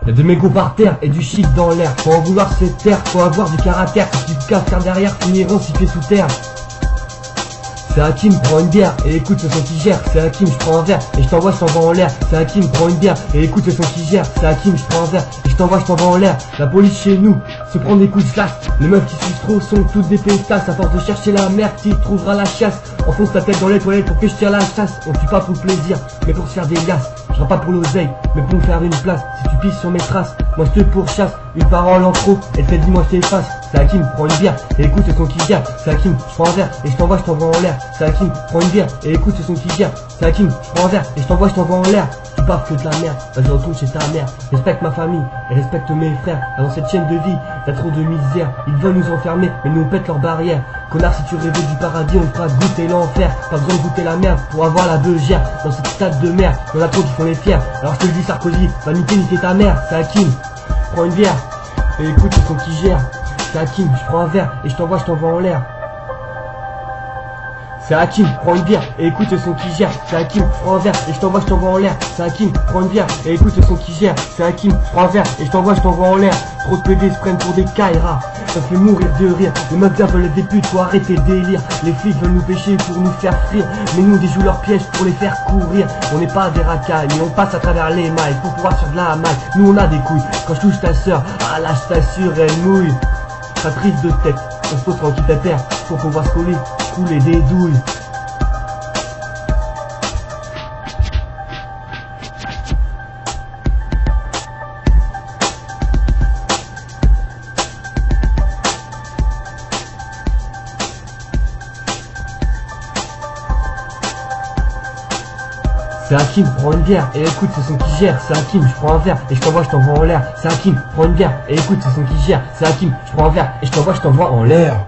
Y'a des mégots par terre et du shit dans l'air. Faut en vouloir se taire, faut avoir du caractère. Si tu te casses faire derrière, finiront 6 pieds sous terre. C'est Hakim, prends une bière et écoute ce son qui gère. C'est Hakim, je prends un verre et je t'envoie en l'air. C'est Hakim, prends une bière et écoute ce son qui gère. C'est Hakim, je prends un verre et je t'envoie en l'air. La police chez nous se prend des coups de classe. Les meufs qui suivent trop sont toutes des pétasses. À force de chercher la merde, tu trouveras la chasse. Enfonce ta tête dans les toilettes pour que je tire la chasse. On tue pas pour le plaisir, mais pour se faire des liasses. Je rappe pas pour l'oseille, mais pour me faire une place. Si tu pisses sur mes traces, moi je te pourchasse. Une parole en trop, elle fait dis-moi je t'efface. C'est Hakim, prends une bière et écoute ce son qui gère. C'est Hakim, je prends un verre et je t'envoie en l'air. C'est Hakim, prends une bière et écoute ce son qui gère. C'est Hakim, je prends un verre et je t'envoie en l'air. Tu parles que de la merde, vas-y retourne chez ta mère. Respecte ma famille et respecte mes frères. Car dans cette chaîne de vie, y'a trop de misère. Ils veulent nous enfermer, mais nous on pète leurs barrières. Connard, si tu rêvais du paradis, on te fera goûter l'enfer. Pas besoin de goûter la merde pour avoir la beugère. Dans cette stade de merde, y'en a trop qui font les fiers. Alors je te le dis Sarkozy, va niquer ta mère. C'est Hakim, prends une bière et écoute ce son qui gère. C'est Hakim, je prends un verre et je t'envoie en l'air. C'est Hakim, prends une bière et écoute ce son qui gère. C'est Hakim, prends un verre et je t'envoie en l'air. C'est Hakim, prends une bière et écoute ce son qui gère. C'est Hakim, prends un verre et je t'envoie en l'air. Trop de PD se prennent pour des Kaira. Ça fait mourir de rire. Les meufs veulent être des putes, faut arrêter le délire. Les flics veulent nous pêcher pour nous faire frire. Mais nous on déjoue leurs pièges pour les faire courir. On n'est pas des racailles, mais on passe à travers les mailles pour pouvoir faire de la maille. Nous on a des couilles. Quand je touche ta sœur, ah là je t'assure elle mouille. Sa prise de tête, on se pose tranquille à terre pour pouvoir se coller, couler des douilles. C'est Hakim, prends une bière et écoute ce son qui gère. C'est Hakim, je prends un verre et je t'envoie en l'air. C'est Hakim, prends une bière et écoute ce son qui gère. C'est Hakim, je prends un verre et je t'envoie en l'air.